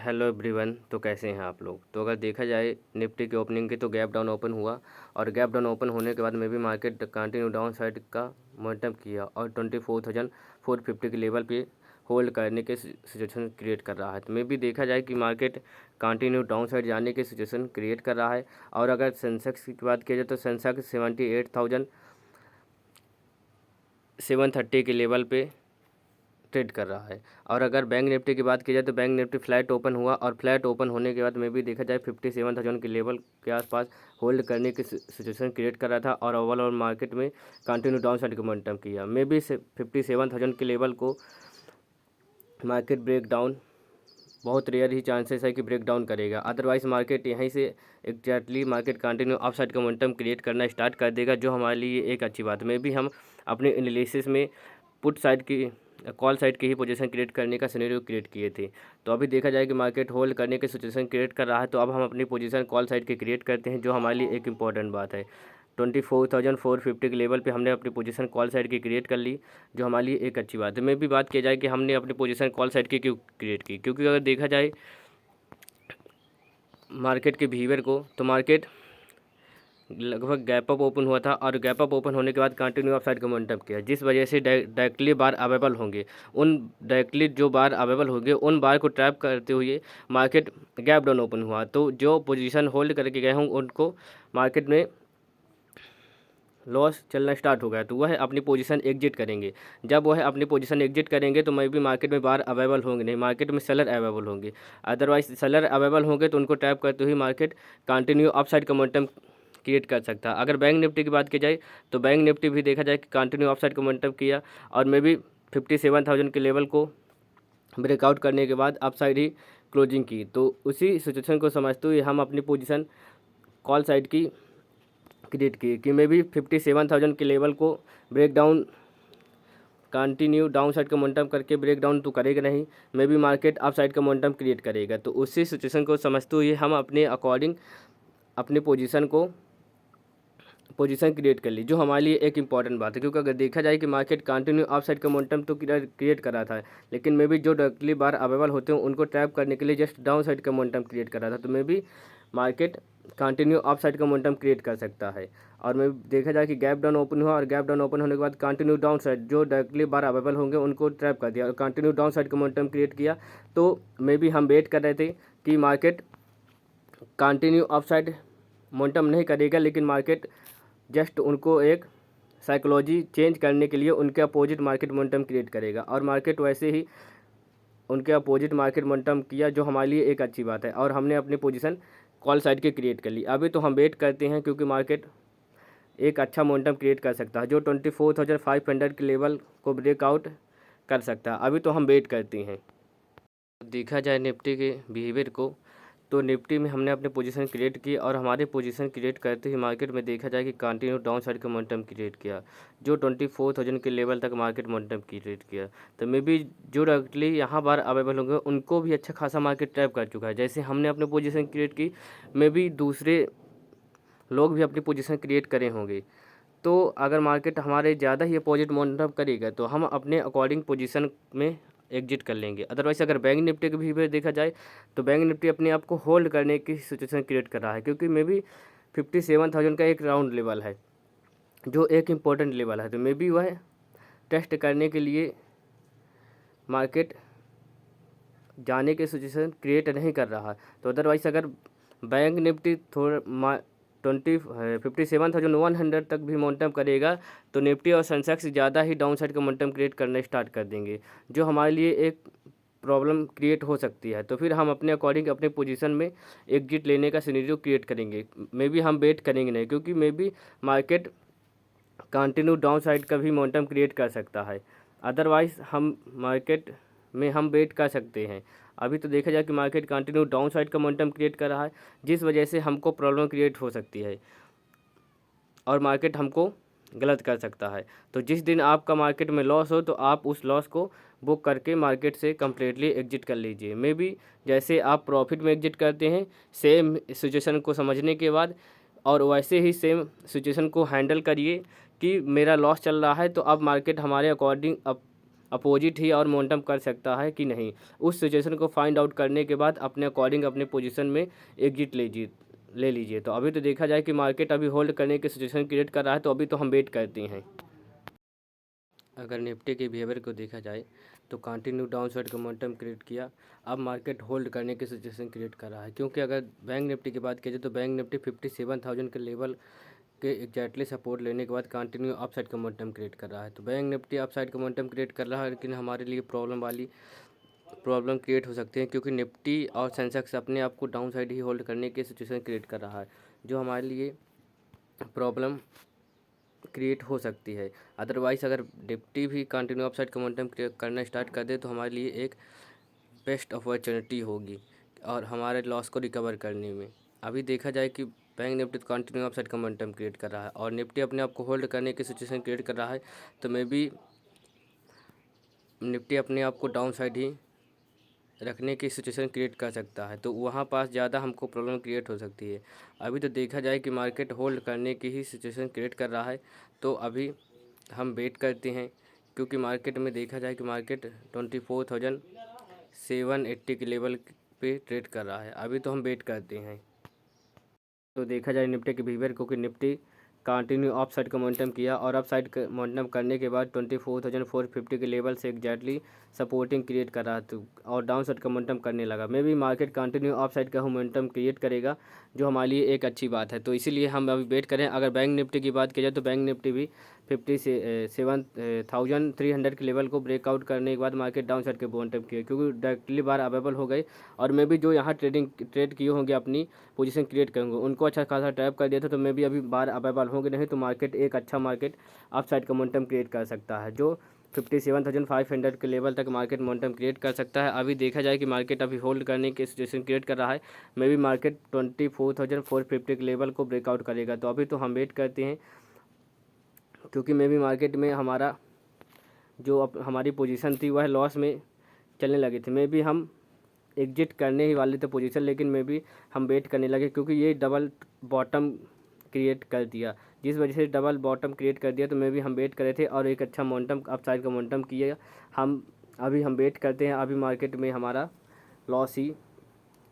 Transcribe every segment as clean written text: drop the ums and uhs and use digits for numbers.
Hello everyone. तो कैसे हैं आप लोग। तो अगर देखा जाए निफ्टी की ओपनिंग की, तो गैप डाउन ओपन हुआ और गैप डाउन ओपन होने के बाद में भी मार्केट कंटिन्यू डाउन साइड का मोमेंटम किया और 24,450 के लेवल पे होल्ड करने के सिचुएशन क्रिएट कर रहा है। तो मे भी देखा जाए कि मार्केट कंटिन्यू डाउन साइड जाने की सिचुएशन क्रिएट कर रहा है। और अगर सेंसेक्स की बात की जाए तो सेंसेक्स 78,730 के लेवल पे ट्रेड कर रहा है। और अगर बैंक निफ्टी की बात की जाए तो बैंक निफ्टी फ्लैट ओपन हुआ और फ्लैट ओपन होने के बाद में भी देखा जाए 57,000 के लेवल के आसपास होल्ड करने की सिचुएशन क्रिएट कर रहा था और ओवरऑल मार्केट में कंटिन्यू डाउन साइड का मोमेंटम किया। मे भी 57,000 के लेवल को मार्केट ब्रेक डाउन, बहुत रेयर ही चांसेस है कि ब्रेक डाउन करेगा। अदरवाइज मार्केट यहीं से exactly market continue up side का मोमेंटम क्रिएट करना स्टार्ट कर देगा, जो हमारे लिए एक अच्छी बात है। मे भी हम अपने एनालिसिस में पुट साइड की, कॉल साइड की ही पोजीशन क्रिएट करने का सिनेरियो क्रिएट किए थे। तो अभी देखा जाए कि मार्केट होल्ड करने की सिचुएशन क्रिएट कर रहा है, तो अब हम अपनी पोजीशन कॉल साइड की क्रिएट करते हैं, जो हमारे लिए एक इंपॉर्टेंट बात है। 24,450 के लेवल पे हमने अपनी पोजीशन कॉल साइड की क्रिएट कर ली, जो हमारे लिए एक अच्छी बात है। मैं भी बात किया जाए कि हमने अपनी पोजीशन कॉल साइड की क्यों क्रिएट की, क्योंकि अगर देखा जाए मार्केट के बिहेवियर को, तो मार्केट लगभग गैप अप ओपन हुआ था और गैप अप ओपन होने के बाद कंटिन्यू अप साइड का मोमेंटम किया, जिस वजह से डायरेक्टली बार अवेलेबल होंगे, उन डायरेक्टली जो बार अवेलेबल होंगे उन बार को ट्रैप करते हुए मार्केट गैप डाउन ओपन हुआ। तो जो पोजीशन होल्ड करके गए हों उनको मार्केट में लॉस चलना स्टार्ट हो गया, तो वह अपनी पोजीशन एग्जिट करेंगे। जब वह अपनी पोजीशन एग्जिट करेंगे तो मैं भी मार्केट में बार अवेलेबल होंगे नहीं, मार्केट में सेलर अवेलेबल होंगे। अदरवाइज सेलर अवेलेबल होंगे तो उनको ट्रैप करते हुए मार्केट कंटिन्यू अप साइड का मोमेंटम क्रिएट कर सकता है। अगर बैंक निफ्टी की बात की जाए तो बैंक निफ्टी भी देखा जाए कि कंटिन्यू अप साइड का मोमेंटम किया और मे भी 57,000 के लेवल को ब्रेकआउट करने के बाद अप साइड ही क्लोजिंग की। तो उसी सिचुएशन को समझते हुए हम अपनी पोजीशन कॉल साइड की क्रिएट की कि मे भी 57,000 के लेवल को break down, continue down side का मोमेंटम करके ब्रेक डाउन तो करेगा नहीं, मे भी मार्केट अप साइड का मोमेंटम क्रिएट करेगा। तो उसी सिचुएशन को समझते हुए हम अपने अकॉर्डिंग अपनी पोजीशन क्रिएट कर ली, जो हमारे लिए एक इंपॉर्टेंट बात है। क्योंकि अगर देखा जाए कि मार्केट कंटिन्यू अप साइड का मोमेंटम तो क्रिएट कर रहा था, लेकिन मे भी जो डायरेक्टली बार अवेलेबल होते हैं उनको ट्रैप करने के लिए जस्ट डाउन साइड का मोमेंटम क्रिएट कर रहा था, तो मे भी मार्केट कंटिन्यू अप साइड का मोमेंटम क्रिएट कर सकता है। और मैं देखा जाए कि गैप डाउन ओपन हुआ और गैप डाउन ओपन होने के बाद कंटिन्यू डाउन साइड जो डायरेक्टली बार अवेलेबल होंगे उनको ट्रैप कर दिया और कंटिन्यू डाउन साइड का मोमेंटम क्रिएट किया। तो मे भी हम वेट कर रहे थे कि market continue up side momentum नहीं करेगा, लेकिन मार्केट जस्ट उनको एक साइकोलॉजी चेंज करने के लिए उनके अपोजिट मार्केट मोमेंटम क्रिएट करेगा और मार्केट वैसे ही उनके अपोजिट मार्केट मोमेंटम किया, जो हमारे लिए एक अच्छी बात है। और हमने अपनी पोजीशन कॉल साइड की क्रिएट कर ली। अभी तो हम वेट करते हैं क्योंकि मार्केट एक अच्छा मोमेंटम क्रिएट कर सकता है, जो 24,500 के लेवल को ब्रेकआउट कर सकता है। अभी तो हम वेट करते हैं। देखा जाए निफ्टी के बिहेवियर को, तो निफ्टी में हमने अपनी पोजीशन क्रिएट की और हमारी पोजीशन क्रिएट करते ही मार्केट में देखा जाए कि कंटिन्यू डाउन साइड का मोमेंटम क्रिएट किया, जो 24,000 के लेवल तक मार्केट मोमेंटम क्रिएट किया। तो मे भी जो डायरेक्टली यहाँ बार अवेलेबल होंगे उनको भी अच्छा खासा मार्केट ट्रैप कर चुका है। जैसे हमने अपनी पोजीशन क्रिएट की, मे भी दूसरे लोग भी अपनी पोजीशन क्रिएट करे होंगे। तो अगर मार्केट हमारे ज़्यादा ही अपोजिट मोमेंटम करेगा तो हम अपने अकॉर्डिंग पोजीशन में एग्जिट कर लेंगे। अदरवाइज अगर बैंक निफ्टी का भी देखा जाए तो बैंक निफ्टी अपने आप को होल्ड करने की सिचुएशन क्रिएट कर रहा है, क्योंकि मे बी 57,000 का एक राउंड लेवल है, जो एक इम्पोर्टेंट लेवल है। तो मे बी वह टेस्ट करने के लिए मार्केट जाने की सिचुएशन क्रिएट नहीं कर रहा है। तो अदरवाइज अगर बैंक निफ्टी थोड़ा 57,100 तक भी मोमेंटम करेगा तो निफ्टी और सेंसेक्स ज़्यादा ही डाउन साइड का मोमेंटम क्रिएट करना स्टार्ट कर देंगे, जो हमारे लिए एक प्रॉब्लम क्रिएट हो सकती है। तो फिर हम अपने अकॉर्डिंग अपने पोजीशन में एग्जिट लेने का सिनेरियो क्रिएट करेंगे। मे बी हम वेट करेंगे नहीं, क्योंकि may be market continue down side का भी मोमेंटम क्रिएट कर सकता है। अदरवाइज हम मार्केट में हम वेट कर सकते हैं। अभी तो देखा जाए कि मार्केट कंटिन्यू डाउन साइड का मोमेंटम क्रिएट कर रहा है, जिस वजह से हमको प्रॉब्लम क्रिएट हो सकती है और मार्केट हमको गलत कर सकता है। तो जिस दिन आपका मार्केट में लॉस हो तो आप उस लॉस को बुक करके मार्केट से कम्प्लीटली एग्जिट कर लीजिए। मे बी जैसे आप प्रॉफिट में एग्जिट करते हैं सेम सिचुएशन को समझने के बाद, और वैसे ही सेम सिचुएशन को हैंडल करिए कि मेरा लॉस चल रहा है तो अब मार्केट हमारे अकॉर्डिंग अब अपोजिट ही और मोमेंटम कर सकता है कि नहीं। उस सिचुएशन को फाइंड आउट करने के बाद अपने अकॉर्डिंग अपने पोजीशन में एग्जिट ले लीजिए। तो अभी तो देखा जाए कि मार्केट अभी होल्ड करने की सिचुएशन क्रिएट कर रहा है, तो अभी तो हम वेट करते हैं। अगर निफ्टी के बिहेवियर को देखा जाए तो कंटिन्यू डाउनसाइड का मोमेंटम क्रिएट किया, अब मार्केट होल्ड करने की सिचुएशन क्रिएट कर रहा है। क्योंकि अगर बैंक निफ्टी की बात की जाए तो बैंक निफ्टी 57,000 के लेवल के एग्जैक्टली सपोर्ट लेने के बाद कंटिन्यू अपसाइड का मोमेंटम क्रिएट कर रहा है। तो बैंक निफ्टी अपसाइड का मोमेंटम क्रिएट कर रहा है, लेकिन हमारे लिए प्रॉब्लम क्रिएट हो सकती है, क्योंकि निफ्टी और सेंसेक्स अपने आप को डाउन साइड ही होल्ड करने की सिचुएशन क्रिएट कर रहा है, जो हमारे लिए प्रॉब्लम क्रिएट हो सकती है। अदरवाइज़ अगर निफ्टी भी कंटिन्यू अपसाइड का मोमेंटम क्रिएट करना स्टार्ट कर दे तो हमारे लिए एक बेस्ट अपॉर्चुनिटी होगी और हमारे लॉस को रिकवर करने में। अभी देखा जाए कि बैंक निफ्टी कंटिन्यू अपसाइड का मोमेंटम क्रिएट कर रहा है और निफ्टी अपने आप को होल्ड करने की सिचुएशन क्रिएट कर रहा है, तो मे बी निफ्टी अपने आप को डाउन साइड ही रखने की सिचुएशन क्रिएट कर सकता है, तो वहाँ पास ज़्यादा हमको प्रॉब्लम क्रिएट हो सकती है। अभी तो देखा जाए कि मार्केट होल्ड करने की ही सिचुएशन क्रिएट कर रहा है, तो अभी हम वेट करते हैं, क्योंकि मार्केट में देखा जाए कि मार्केट 24,780 के लेवल पे ट्रेड कर रहा है। अभी तो हम वेट करते हैं। तो देखा जाए निफ्टी के बिहेवियर को कि निफ्टी कंटिन्यू अप साइड का मोमेंटम किया और अप साइड का मोमेंटम करने के बाद 24,450 के लेवल से एग्जैक्टली सपोर्टिंग क्रिएट कर रहा था और डाउन साइड का मोमेंटम करने लगा। मे भी मार्केट कंटिन्यू अप साइड का मोमेंटम क्रिएट करेगा, जो हमारे लिए एक अच्छी बात है। तो इसीलिए हम अभी वेट करें। अगर बैंक निफ्टी की बात की जाए तो बैंक निफ्टी भी 57,300 के लेवल को ब्रेकआउट करने के बाद मार्केट डाउन साइड के मोमेंटम किया, क्योंकि डायरेक्टली बार अवेलेबल हो गए और मे भी जो यहाँ ट्रेड किए होंगे अपनी पोजीशन क्रिएट करेंगे उनको अच्छा खासा ट्रैप कर दिया था, तो मे भी अभी बार अवेलेबल होंगे, नहीं तो मार्केट एक अच्छा मार्केट अप साइड का मोमेंटम क्रिएट कर सकता है, जो 57,500 के लेवल तक मार्केट मोमेंटम क्रिएट कर सकता है। अभी देखा जाए कि मार्केट अभी होल्ड करने की सिचुएशन क्रिएट कर रहा है, मे भी मार्केट 24,450 के लेवल को ब्रेकआउट करेगा। तो अभी तो हम वेट करते हैं, क्योंकि मे भी मार्केट में हमारा जो हमारी पोजीशन थी वह लॉस में चलने लगी थी। मे भी हम एग्जिट करने ही वाले थे पोजीशन, लेकिन मे भी हम वेट करने लगे, क्योंकि ये डबल बॉटम क्रिएट कर दिया, जिस वजह से डबल बॉटम क्रिएट कर दिया, तो मे भी हम वेट करे थे और एक अच्छा मोमेंटम अपसाइड का मोमेंटम किया। अभी हम वेट करते हैं। अभी मार्केट में हमारा लॉस ही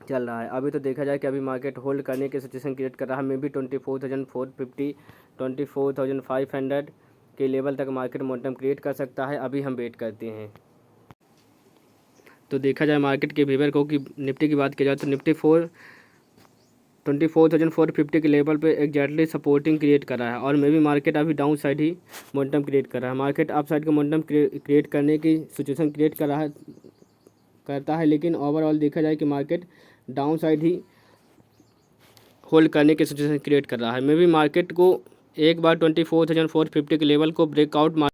चल रहा है। अभी तो देखा जाए कि अभी मार्केट होल्ड करने की सिचुएशन क्रिएट कर रहा है। मे भी 24,450 24,500 के लेवल तक मार्केट मोमेंटम क्रिएट कर सकता है। अभी हम वेट करते हैं। तो देखा जाए मार्केट के बिहेवियर को कि निफ्टी की बात की जाए तो निफ्टी 24,450 के लेवल पे एग्जैक्टली सपोर्टिंग क्रिएट कर रहा है और मे भी मार्केट अभी डाउन साइड ही मोमेंटम क्रिएट कर रहा है। मार्केट अप साइड का मोमेंटम क्रिएट करने की सिचुएशन क्रिएट करता है, लेकिन ओवरऑल देखा जाए कि मार्केट डाउन साइड ही होल्ड करने की सिचुएशन क्रिएट कर रहा है। मे भी मार्केट को एक बार 24,450 के लेवल को ब्रेकआउट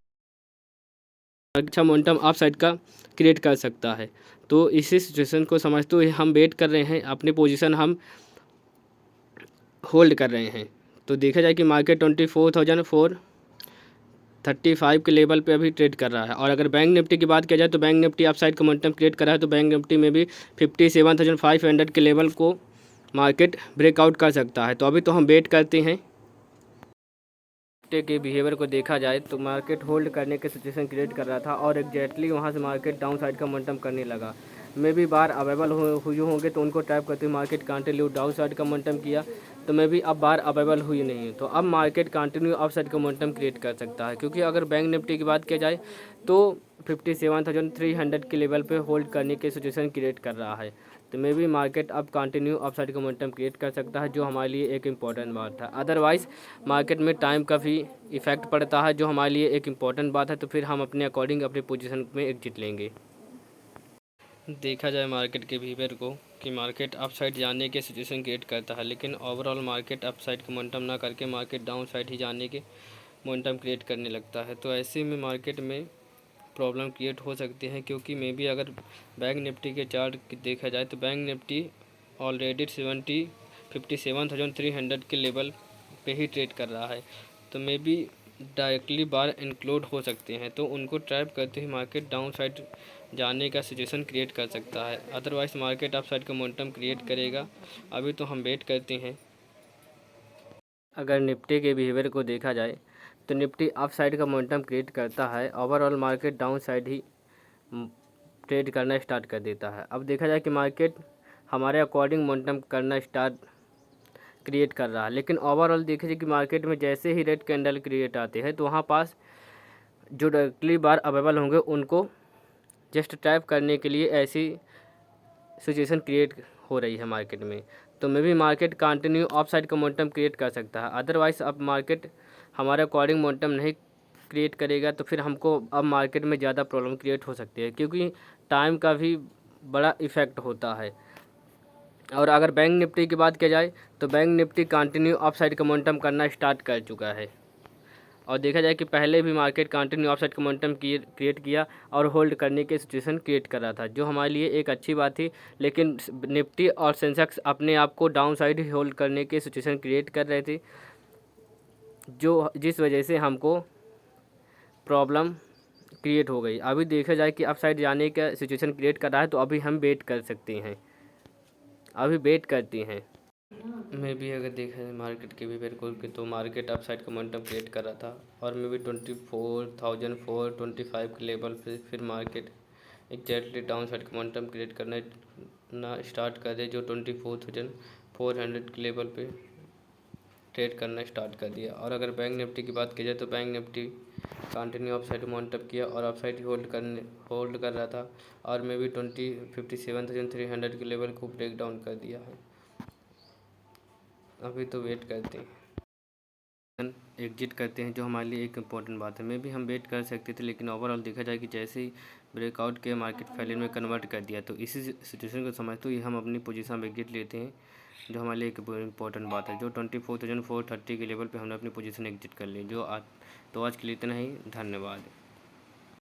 अच्छा मोमेंटम अप साइड का क्रिएट कर सकता है। तो इसी सिचुएशन को समझते हुए हम वेट कर रहे हैं, अपनी पोजीशन हम होल्ड कर रहे हैं। तो देखा जाए कि मार्केट 24,435 के लेवल पे अभी ट्रेड कर रहा है। और अगर बैंक निफ्टी की बात किया जाए तो बैंक निफ्टी अप साइड का मोमेंटम क्रिएट कर रहा है, तो बैंक निफ्टी में भी 57,500 के लेवल को मार्केट ब्रेकआउट कर सकता है। तो अभी तो हम वेट करते हैं। के बिहेवियर को देखा जाए तो मार्केट होल्ड करने की सिचुएशन क्रिएट कर रहा था और एग्जैक्टली वहाँ से मार्केट डाउन साइड का मोमेंटम करने लगा। मे भी बार अवेलेबल हुए होंगे तो उनको टैप करते हुए मार्केट कंटिन्यू डाउन साइड का मोमेंटम किया, तो मे भी अब बार अवेलेबल हुई नहीं है, तो अब मार्केट कंटिन्यू अप साइड का मोमेंटम क्रिएट कर सकता है। क्योंकि अगर बैंक निफ्टी की बात किया जाए तो 57,300 के लेवल पे होल्ड करने की सिचुएशन क्रिएट कर रहा है, तो मे भी मार्केट अब कंटिन्यू अप साइड का मोमेंटम क्रिएट कर सकता है, जो हमारे लिए एक इम्पॉर्टेंट बात है। अदरवाइज़ मार्केट में टाइम का भी इफेक्ट पड़ता है, जो हमारे लिए एक इम्पॉर्टेंट बात है, तो फिर हम अपने अकॉर्डिंग अपनी पोजीशन में एग्जिट लेंगे। देखा जाए मार्केट के बिहेवियर को कि मार्केट अप साइड जाने के सिचुएशन क्रिएट करता है, लेकिन ओवरऑल मार्केट अप साइड का मोमेंटम ना करके मार्केट डाउन साइड ही जाने के मोमेंटम क्रिएट करने लगता है। तो ऐसे में मार्केट में प्रॉब्लम क्रिएट हो सकती है, क्योंकि मे बी अगर बैंक निफ्टी के चार्ट देखा जाए तो बैंक निफ्टी ऑलरेडी 57,300 के लेवल पे ही ट्रेड कर रहा है, तो may be directly bar include हो सकते हैं, तो उनको ट्रैप करते ही मार्केट डाउन साइड जाने का सिचुएशन क्रिएट कर सकता है। अदरवाइज़ मार्केट अप साइड का मोमेंटम क्रिएट करेगा। अभी तो हम वेट करते हैं। अगर निफ्टी के बिहेवियर को देखा जाए तो निफ्टी अप साइड का मोमेंटम क्रिएट करता है, ओवरऑल मार्केट डाउन साइड ही ट्रेड करना स्टार्ट कर देता है। अब देखा जाए कि मार्केट हमारे अकॉर्डिंग मोमेंटम करना स्टार्ट क्रिएट कर रहा है, लेकिन ओवरऑल देखा जाए कि मार्केट में जैसे ही रेड कैंडल क्रिएट आते हैं तो वहाँ पास जो डायरेक्टली बार अवेलेबल होंगे उनको जस्ट टैप करने के लिए ऐसी सिचुएशन क्रिएट हो रही है मार्केट में। तो मे भी मार्केट कंटिन्यू अप साइड का मोमेंटम क्रिएट कर सकता है। अदरवाइज अब मार्केट हमारे अकॉर्डिंग मोमेंटम नहीं क्रिएट करेगा तो फिर हमको अब मार्केट में ज़्यादा प्रॉब्लम क्रिएट हो सकती है, क्योंकि टाइम का भी बड़ा इफ़ेक्ट होता है। और अगर बैंक निफ्टी की बात किया जाए तो bank Nifty continue up side का मोमेंटम करना स्टार्ट कर चुका है। और देखा जाए कि पहले भी मार्केट कंटिन्यू अप साइड का मोमेंटम क्रिएट किया और होल्ड करने की सिचुएशन क्रिएट कर रहा था, जो हमारे लिए एक अच्छी बात थी। लेकिन निफ्टी और सेंसेक्स अपने आप को डाउन साइड ही होल्ड करने की सिचुएशन क्रिएट कर रहे थे, जो जिस वजह से हमको प्रॉब्लम क्रिएट हो गई। अभी देखा जाए कि अप साइड जाने का सिचुएशन क्रिएट कर रहा है, तो अभी हम वेट कर सकते हैं, अभी वेट करते हैं। मे भी अगर देखा जाए मार्केट के बिहेवियर को कि तो मार्केट अप साइड का मोमेंटम क्रिएट कर रहा था और मे भी 24,425 के लेवल पे फिर मार्केट एग्जैक्टली डाउन साइड का मोमेंटम क्रिएट करना स्टार्ट कर दे, जो 24,400 के लेवल पे ट्रेड करना स्टार्ट कर दिया। और अगर बैंक निफ्टी की बात की जाए तो bank Nifty continue up side momentum किया और अप साइड होल्ड कर रहा था और मे भी 57,300 के लेवल को ब्रेक डाउन कर दिया है। अभी तो वेट करते हैं, एग्जिट करते हैं, जो हमारे लिए एक इम्पॉर्टेंट बात है। मे भी हम वेट कर सकते थे, लेकिन ओवरऑल देखा जाए कि जैसे ही ब्रेकआउट के मार्केट फेलियर में कन्वर्ट कर दिया, तो इसी सिचुएशन को समझते हुए हम अपनी पोजीशन में एग्जिट लेते हैं, जो हमारे लिए एक इम्पॉर्टेंट बात है। जो 24,430 के लेवल पे हमने अपनी पोजीशन एग्जिट कर ली। तो आज के लिए इतना ही, धन्यवाद।